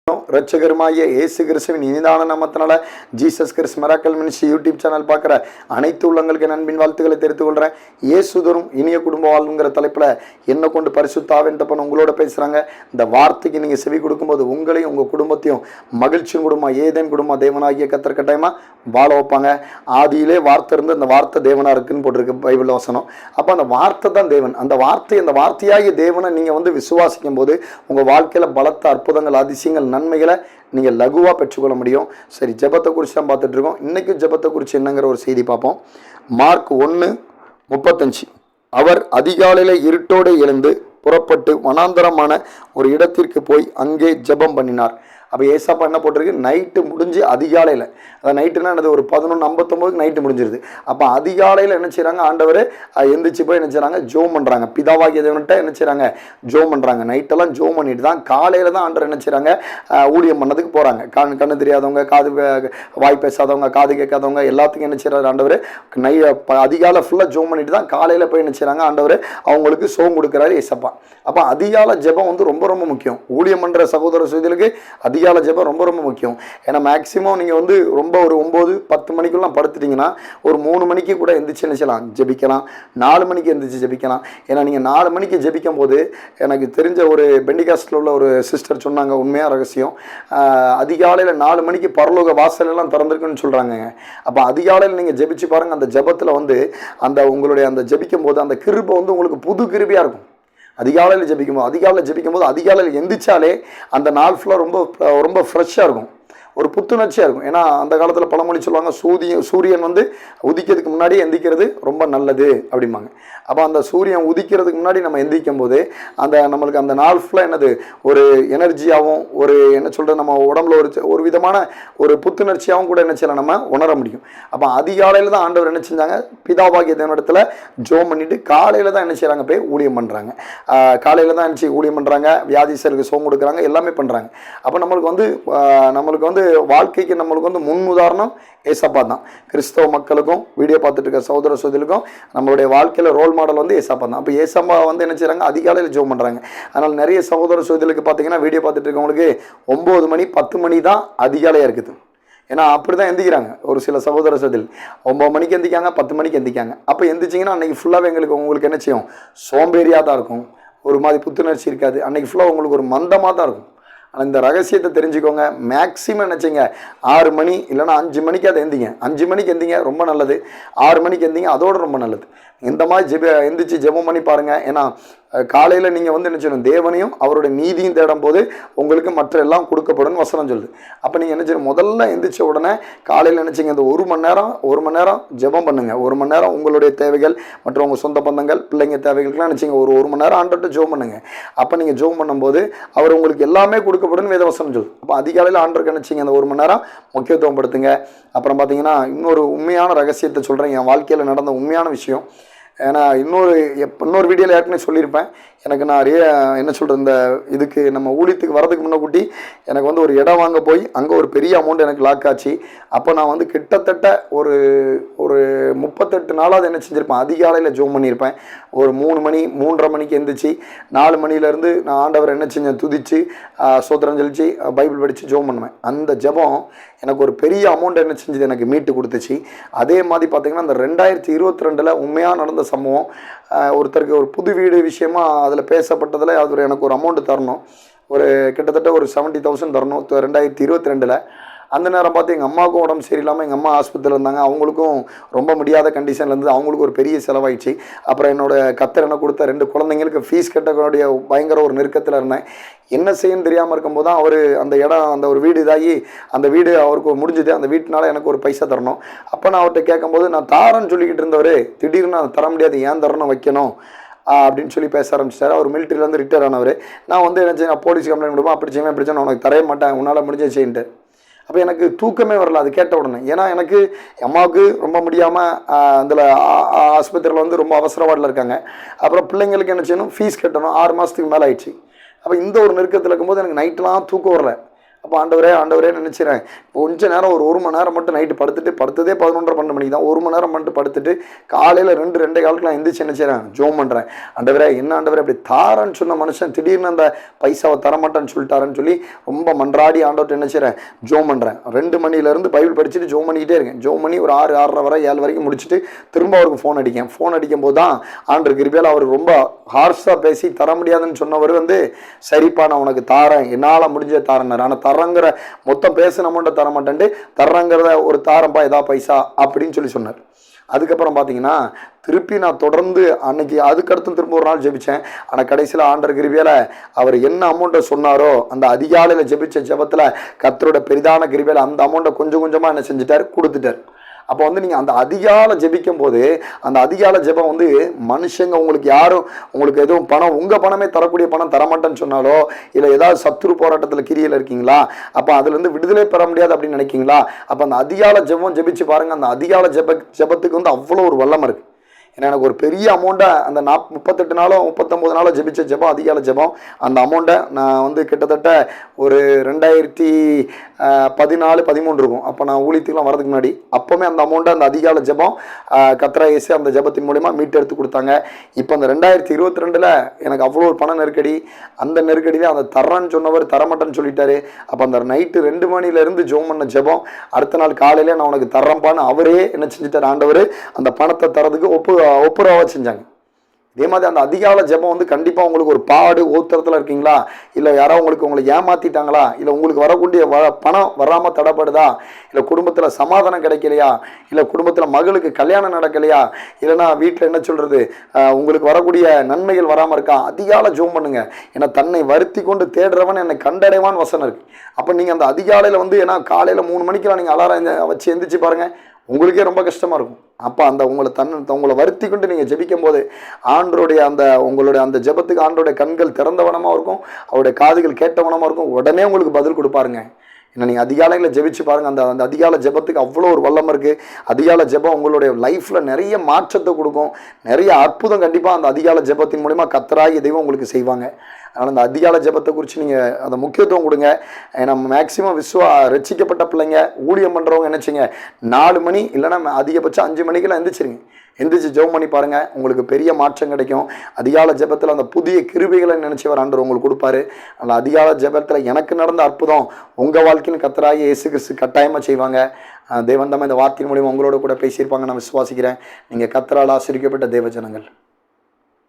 ரட்சகருமாகிய இயேசு கிறிஸ்துவின் இனிதான நாமத்தினால Jesus Christ miracle ministry YouTube channel பார்க்குற அனைத்து உள்ளங்களுக்கு நண்பின் வாழ்த்துக்களை தெரிவித்துக் கொள்கிறேன். இயேசுதரும் இனிய குடும்ப வாழ்வுங்கிற தலைப்பில் என்ன கொண்டு பரிசுத்தாவின் தப்பன் உங்களோட பேசுகிறாங்க. இந்த வார்த்தைக்கு நீங்கள் செவி கொடுக்கும்போது உங்களையும் உங்கள் குடும்பத்தையும் மகிழ்ச்சியும் குடும்பம் ஏதேன் குடும்பம் தேவனாகிய கத்தர் கட்டாயமாக வாழ வைப்பாங்க. ஆதியிலே வார்த்தை இருந்து அந்த வார்த்தை தேவனாக இருக்குன்னு போட்டிருக்கு பைபிள் வசனம். அப்போ அந்த வார்த்தை தான் தேவன். அந்த வார்த்தையாகிய தேவனை நீங்கள் விசுவாசிக்கும் போது உங்கள் வாழ்க்கையில் பலத்த அற்புதங்கள் அதிசயங்கள் நன்மைகளை நீங்கள் லகுவாக பெற்றுக்கொள்ள முடியும். சரி, ஜெபத்தை குறித்து தான் பார்த்துட்டு இருக்கோம். இன்றைக்கி ஜெபத்தை குறித்து என்னங்கிற ஒரு செய்தி பார்ப்போம். மார்க் 1:35. அவர் அதிகாலையில் இருட்டோடு எழுந்து புறப்பட்டு வனாந்தரமான ஒரு இடத்திற்கு போய் அங்கே ஜெபம் பண்ணினார். அப்போ ஏசாப்பா என்ன போட்டிருக்கு, நைட்டு முடிஞ்சு அதிகாலையில், அதாவது நைட்டுனா அது ஒரு 11:59 நைட்டு முடிஞ்சிருது. அப்போ அதிகாலையில் என்ன செய்கிறாங்க, ஆண்டவர் எந்திரிச்சு போய் என்ன செய்கிறாங்க, ஜோம் பண்ணுறாங்க. பிதாவாகிய தேவன்கிட்ட என்ன செய்கிறாங்க, ஜோம் பண்ணுறாங்க. நைட்டெல்லாம் ஜோம் பண்ணிட்டு தான் காலையில் தான் ஆண்டவர் என்ன செய்கிறாங்க, ஊழியம் பண்ணதுக்கு போகிறாங்க. கண்ணு தெரியாதவங்க, வாய் பேசாதவங்க, காது கேட்காதவங்க எல்லாத்துக்கும் என்ன செய்கிறார் ஆண்டவர், அதிகாலை ஃபுல்லாக ஜோம் பண்ணிட்டு தான் காலையில் போய் என்ன செய்கிறாங்க, ஆண்டவர் அவங்களுக்கு சோம் கொடுக்குறாரு ஏசப்பா. அப்போ அதிகாலை ஜெபம் ரொம்ப ரொம்ப முக்கியம். ஊழியம் பண்ணுற சகோதர சகோதரிகளுக்கு அதிகாலை ஜெபம் ரொம்ப ரொம்ப முக்கியம். ஏன்னா மேக்சிமம் நீங்கள் ரொம்ப ஒரு 9-10 மணிக்குலாம் படுத்துட்டிங்கன்னா ஒரு 3 மணிக்கு கூட எந்திரிச்சு என்ன செய்யலாம், ஜெபிக்கலாம். 4 மணிக்கு எந்திரிச்சு ஜெபிக்கலாம். ஏன்னா நீங்கள் 4 மணிக்கு ஜெபிக்கும் போது எனக்கு தெரிஞ்ச ஒரு பெண்டிகாஸ்டில் உள்ள ஒரு சிஸ்டர் சொன்னாங்க, உண்மையாக ரகசியம். அதிகாலையில் 4 மணிக்கு பரலோக வாசல் எல்லாம் திறந்திருக்குன்னு சொல்கிறாங்க. அப்போ அதிகாலையில் நீங்கள் ஜெபிச்சு பாருங்கள். அந்த ஜெபத்தில் அந்த உங்களுடைய அந்த ஜெபிக்கும் போது அந்த கிருபை உங்களுக்கு புது கிருபியாக இருக்கும். அதிகாலையில் ஜெபிக்கும் போது அதிகாலையில் எந்திரிச்சாலே அந்த நாள் ஃபுல்லாக ரொம்ப ரொம்ப ஃப்ரெஷ்ஷாக இருக்கும், ஒரு புத்துணர்ச்சியாக இருக்கும். ஏன்னா அந்த காலத்தில் பழமொழி சொல்லுவாங்க, சூரியன் உதிக்கிறதுக்கு முன்னாடி எந்திக்கிறது ரொம்ப நல்லது அப்படிம்பாங்க. அப்போ அந்த சூரியன் உதிக்கிறதுக்கு முன்னாடி நம்ம எந்திரிக்கும் போது நம்மளுக்கு அந்த நாள் ஃபுல்லாக என்னது, ஒரு எனர்ஜியாகவும் ஒரு என்ன சொல்கிறது, நம்ம உடம்புல ஒரு விதமான ஒரு புத்துணர்ச்சியாகவும் கூட என்ன செய்யலாம், நம்ம உணர முடியும். அப்போ அதிகாலையில் தான் ஆண்டவர் என்ன செஞ்சாங்க, பிதாவாகிய தேவனிடத்தில் ஜெபம் பண்ணிட்டு காலையில் தான் என்ன செய்கிறாங்க, போய் ஊழியம் பண்ணுறாங்க. காலையில் தான் என்ன ஊழியம் பண்ணுறாங்க, வியாதிசருக்கு சோம் கொடுக்குறாங்க, எல்லாமே பண்ணுறாங்க. அப்போ நம்மளுக்கு வாழ்க்கைக்கு நம்மளுக்கு முன் உதாரணம் ஏசப்பா தான். கிறிஸ்தவ மக்களுக்கும் வீடியோ பார்த்துட்டு இருக்க சகோதர சகோதரிகளுக்கும் நம்மளுடைய வாழ்க்கையில் ரோல் மாடல் ஏசப்பா தான். அப்போ ஏசப்பா என்ன செய்கிறாங்க, அதிகாலையில் ஜெபம் பண்ணுறாங்க. அதனால் நிறைய சகோதர சகோதரிகளுக்கு பார்த்தீங்கன்னா வீடியோ பார்த்துட்டு இருக்கவங்களுக்கு 9 மணி 10 மணி தான் அதிகாலையாக இருக்குது. ஏன்னா அப்படி தான் எந்திக்கிறாங்க ஒரு சில சகோதர சகோதரிகள். 9 மணிக்கு எந்திக்காங்க, 10 மணிக்கு எந்திக்காங்க. அப்போ எந்திரிச்சிங்கன்னா அன்றைக்கி ஃபுல்லாகவே உங்களுக்கு என்ன செய்யும், சோம்பேறியாக தான் இருக்கும், ஒரு மாதிரி புத்துணர்ச்சி இருக்காது. அன்றைக்கி ஃபுல்லாக உங்களுக்கு ஒரு மந்தமாக தான் இருக்கும். ஆனால் இந்த ரகசியத்தை தெரிஞ்சுக்கோங்க. மேக்ஸிமம் நினச்சிங்க 6 மணி இல்லைனா 5 மணிக்கு அதை எந்திங்க. 5 மணிக்கு எந்திங்க, ரொம்ப நல்லது. 6 மணிக்கு எந்திங்க, அதோட ரொம்ப நல்லது. இந்த மாதிரி எந்திரிச்சு ஜெபம் பண்ணி பாருங்கள். ஏன்னா காலையில் நீங்கள் என்ன செய்யணும், தேவனையும் அவருடைய நீதியும் தேடும் போது உங்களுக்கு மற்ற எல்லாம் கொடுக்கப்படும் வசனம் சொல்லுது. அப்போ நீங்கள் என்ன செய்யணும், முதல்ல எந்திரிச்ச உடனே காலையில் நினச்சிங்க, இந்த 1 மணி நேரம் ஜெபம் பண்ணுங்கள். 1 மணி நேரம் உங்களுடைய தேவைகள் மற்றும் உங்கள் சொந்த பந்தங்கள் பிள்ளைங்க தேவைகளுக்கெல்லாம் நினச்சிங்க ஒரு 1 மணி நேரம் ஆண்டவர்கிட்ட ஜெபம் பண்ணுங்கள். அப்போ நீங்கள் ஜெபம் பண்ணும்போது அவர் உங்களுக்கு எல்லாமே கொடுக்கப்படும் வேதவசனம் சொல்லுது. அப்போ அதிகாலையில் ஆண்டவருக்கு நினச்சிங்க அந்த 1 மணி நேரம் முக்கியத்துவம் படுத்துங்க. அப்புறம் பார்த்தீங்கன்னா இன்னொரு உண்மையான ரகசியத்தை சொல்கிறேன், என் வாழ்க்கையில் நடந்த உண்மையான விஷயம். ஏன்னா இன்னொரு வீடியோவில் ஏற்கனவே சொல்லியிருப்பேன். எனக்கு நான் என்ன சொல்கிறது, இந்த இதுக்கு நம்ம ஊழியத்துக்கு வரதுக்கு முன்னக்கூட்டி எனக்கு ஒரு இடம் வாங்க போய் அங்கே ஒரு பெரிய அமௌண்ட் எனக்கு லாக் ஆச்சு. அப்போ நான் கிட்டத்தட்ட ஒரு 38 நாளாவது என்ன செஞ்சுருப்பேன், அதிகாலையில் ஜெபம் பண்ணியிருப்பேன். ஒரு 3 மணி 3:30 மணிக்கு எந்திரிச்சு 4 மணிலேருந்து நான் ஆண்டவர் என்ன செஞ்சேன், துதித்து சோத்திரம் செலுத்தி பைபிள் படித்து ஜெபம் பண்ணுவேன். அந்த ஜெபம் எனக்கு ஒரு பெரிய அமௌண்ட் என்ன செஞ்சது, எனக்கு மீட்டு கொடுத்துச்சு. அதே மாதிரி பார்த்திங்கன்னா அந்த 2022 உண்மையாக நடந்த சம்பவம். ஒருத்தருக்கு ஒரு புது வீடு விஷயமா அதில் பேசப்பட்டதில் அது எனக்கு ஒரு அமௌண்ட்டு தரணும், ஒரு கிட்டத்தட்ட ஒரு 70,000 தரணும் 2022. அந்த நேரம் பார்த்து எங்கள் அம்மாவுக்கும் உடம்பு சரியில்லாமல் எங்கள் அம்மா ஆஸ்பத்திரியில் இருந்தாங்க. அவங்களுக்கும் ரொம்ப முடியாத கண்டிஷனில் இருந்து அவங்களுக்கு ஒரு பெரிய செலவாயிடுச்சு. அப்புறம் கத்தர் என்ன கொடுத்த 2 குழந்தைங்களுக்கு ஃபீஸ் கட்டக்கூடிய பயங்கர ஒரு நெருக்கத்தில் இருந்தேன். என்ன செய்யணும்னு தெரியாமல் இருக்கும்போது தான் அவர் அந்த ஒரு வீடு இதாகி அந்த வீடு அவருக்கு முடிஞ்சுது. அந்த வீட்டினால எனக்கு ஒரு பைசா தரணும். அப்போ நான் அவர்கிட்ட கேட்கும்போது, நான் தாரன்னு சொல்லிக்கிட்டு இருந்தவர் திடீர்னு நான் தர முடியாது, ஏன் தரணும் வைக்கணும் அப்படின்னு சொல்லி பேச ஆரம்பிச்சிட்டார். அவர் மிலிட்டரியிலேருந்து ரிட்டையர் ஆனவர். நான் என்ன செய்ய, போலீஸ் கம்ப்ளைண்ட் கொடுப்பேன், அப்படி செய்வேன் இப்படி செய்ய, உனக்கு தரவே மாட்டேன், உன்னால் முடிஞ்ச செய்யின்ட்டு. அப்போ எனக்கு தூக்கமே வரல அது கேட்ட உடனே. ஏன்னா எனக்கு அம்மாவுக்கு ரொம்ப முடியாமல் அதில் ஆஸ்பத்திரியில் ரொம்ப அவசர வார்டில் இருக்காங்க. அப்புறம் பிள்ளைங்களுக்கு என்ன செய்யணும், ஃபீஸ் கட்டணும், 6 மாதத்துக்கு மேலே ஆயிடுச்சு. அப்போ இந்த ஒரு நெருக்கத்தில் இருக்கும்போது எனக்கு நைட்டெலாம் தூக்கம் வரல. அப்போ ஆண்டவரே நினச்சிறேன் கொஞ்ச நேரம் ஒரு மணி நேரம் மட்டும் நைட்டு படுத்ததே 11:30-12 மணிக்கு தான். 1 மணி நேரம் மட்டும் படுத்துட்டு காலையில் 2-2:15 நான் எந்திரிச்சு நினச்சிறேன் ஜோம் பண்ணுறேன். ஆண்டவரே அப்படி தாரன்னு சொன்ன மனுஷன் திடீர்னு அந்த பைசாவை தரமாட்டேன்னு சொல்லிட்டாருன்னு சொல்லி ரொம்ப மன்றாடி ஆண்டவர்கிட்ட நினச்சிறேன் ஜோம் பண்ணுறேன். 2 மணிலேருந்து பைபிள் படிச்சுட்டு ஜோம் பண்ணிக்கிட்டே இருக்கேன். ஜோம் பண்ணி ஒரு 6-6:30 வரை 7 வரைக்கும் முடிச்சுட்டு திரும்ப அவருக்கு ஃபோன் அடிக்கும் போது தான் ஆண்டவர் கிருபையால் அவர் ரொம்ப ஹார்ஷாக பேசி தர முடியாதுன்னு சொன்னவர் சரிப்பா நான் உனக்கு தாரேன், என்னால் முடிஞ்ச தாரேன்னாரு. ஆனால் தரங்கிற மொத்தம் பேசின அமௌண்ட்டை தர மாட்டேன்ட்டு தர்றங்கிறத ஒரு தாரம்பா ஏதா பைசா அப்படின்னு சொல்லி சொன்னார். அதுக்கப்புறம் பார்த்தீங்கன்னா திருப்பி நான் தொடர்ந்து அன்னைக்கு அதுக்கடுத்து திரும்ப ஒரு நாள் ஜெபித்தேன். ஆனால் கடைசியில் ஆண்டவர் கிருபையால் அவர் என்ன அமௌண்ட்டை சொன்னாரோ அந்த அதிகாலையில் ஜெபிச்ச ஜெபத்தில் கர்த்தரோட பெரிதான கிருபையால் அந்த அமௌண்ட்டை கொஞ்சம் கொஞ்சமாக என்ன செஞ்சுட்டார், கொடுத்துட்டார். அப்போ நீங்கள் அந்த அதிகாலை ஜெபிக்கும் போது அந்த அதிகாலை ஜெபம் மனுஷங்க உங்களுக்கு யாரும் உங்களுக்கு எதுவும் பணம் உங்கள் பணமே தரக்கூடிய பணம் தரமாட்டேன்னு சொன்னாலோ இல்லை ஏதாவது சத்துரு போராட்டத்தில் கிரியில் இருக்கீங்களா, அப்போ அதுலேருந்து விடுதலை பெற முடியாது அப்படின்னு நினைக்கிங்களா, அப்போ அந்த அதிகாலை ஜெபம் ஜெபிச்சு பாருங்கள். அந்த அதிகாலை ஜெபத்துக்கு அவ்வளோ ஒரு வல்லமை இருக்குது. ஏன்னா எனக்கு ஒரு பெரிய அமௌண்ட்டை அந்த 38 நாளோ 39 நாளோ ஜெபிச்ச ஜெபம் அதிகாலை ஜெபம். அந்த அமௌண்ட்டை நான் கிட்டத்தட்ட ஒரு 2014-13 இருக்கும். அப்போ நான் ஊழியத்துக்குலாம் வரதுக்கு முன்னாடி அப்போவுமே அந்த அமௌண்ட்டை அந்த அதிகாலை ஜெபம் கத்ரா இயேசு அந்த ஜெபத்தின் மூலிமா மீட்டெடுத்து கொடுத்தாங்க. இப்போ அந்த 2022 எனக்கு அவ்வளோ ஒரு பண நெருக்கடி, அந்த நெருக்கடியில் அந்த தர்றன்னு சொன்னவர் தரமாட்டேன்னு சொல்லிட்டாரு. அப்போ அந்த நைட்டு 2 மணிலேருந்து ஜோம் பண்ண ஜெபம் அடுத்த நாள் காலையில் நான் உனக்கு தர்றேன்ப்பான்னு அவரே என்ன செஞ்சுட்டார், ஆண்டவர் அந்த பணத்தை தரதுக்கு ஒப்புரவாக செஞ்சாங்க. இதே மாதிரி அந்த அதிகாலை ஜெபம் கண்டிப்பாக உங்களுக்கு ஒரு பாடு ஓத்திரத்தில் இருக்கீங்களா, இல்லை யாரோ உங்களை ஏமாற்றிட்டாங்களா, இல்லை உங்களுக்கு வரக்கூடிய பணம் வராமல் தடைப்படுதா, இல்லை குடும்பத்தில் சமாதானம் கிடைக்கலையா, இல்லை குடும்பத்தில் மகளுக்கு கல்யாணம் நடக்கலையா, இல்லைனா வீட்டில் என்ன சொல்கிறது உங்களுக்கு வரக்கூடிய நன்மைகள் வராமல் இருக்கா, அதிகாலை ஜெபம் பண்ணுங்க. ஏன்னா தன்னை வருத்தி கொண்டு தேடுறவன் என்னை கண்டடைவான் வசனம் இருக்குது. அப்போ நீங்கள் அந்த அதிகாலையில் ஏன்னா காலையில் 3 மணிக்கெலாம் நீங்கள் அலாரம் வச்சு எந்திரிச்சு பாருங்கள், உங்களுக்கே ரொம்ப கஷ்டமாக இருக்கும். அப்போ அந்த உங்களை வருத்தி கொண்டு நீங்கள் ஜெபிக்கும் போது ஆண்டருடைய உங்களுடைய அந்த ஜெபத்துக்கு ஆண்டருடைய கண்கள் திறந்தவனமாக இருக்கும், அவருடைய காதுகள் கேட்டவனமாக இருக்கும். உடனே உங்களுக்கு பதில் கொடுப்பாருங்க. ஏன்னா நீங்கள் அதிகாலையில் ஜெபிச்சு பாருங்கள், அந்த அதிகாலை ஜெபத்துக்கு அவ்வளோ ஒரு வல்லமை இருக்குது. அதிகாலை ஜெபம் உங்களுடைய லைஃப்பில் நிறைய மாற்றத்தை கொடுக்கும், நிறைய அற்புதம் கண்டிப்பாக அந்த அதிகாலை ஜெபத்தின் மூலிமா கர்த்தராகிய தெய்வம் உங்களுக்கு செய்வாங்க. அதனால் அந்த அதிகாலை ஜெபத்தை குறித்து நீங்கள் அதை முக்கியத்துவம் கொடுங்க. நம்ம மேக்சிமம் ரட்சிக்கப்பட்ட பிள்ளைங்க ஊழியம் பண்ணுறவங்க என்னச்சிங்க 4 மணி இல்லைன்னா அதிகபட்சம் 5 மணிக்கெல்லாம் எந்திரிச்சு ஜெபம் பண்ணி பாருங்கள், உங்களுக்கு பெரிய மாற்றம் கிடைக்கும். அதிகாலை ஜெபத்தில் அந்த புதிய கிருபைகளை நினச்சவர் ஆண்டவர் உங்களுக்கு கொடுப்பாரு. அந்த அதிகாலை ஜெபத்தில் எனக்கு நடந்த அற்புதம் உங்கள் வாழ்க்கையில் கர்த்தராகிய இயேசு கிறிஸ்து கட்டாயமாக செய்வாங்க. தேவன் இந்த வார்த்தையின் மூலியமாக உங்களோட கூட பேசியிருப்பாங்க நான் விசுவாசிக்கிறேன். நீங்கள் கர்த்தரால் ஆசீர்வதிக்கப்பட்ட தேவ ஜனங்கள்.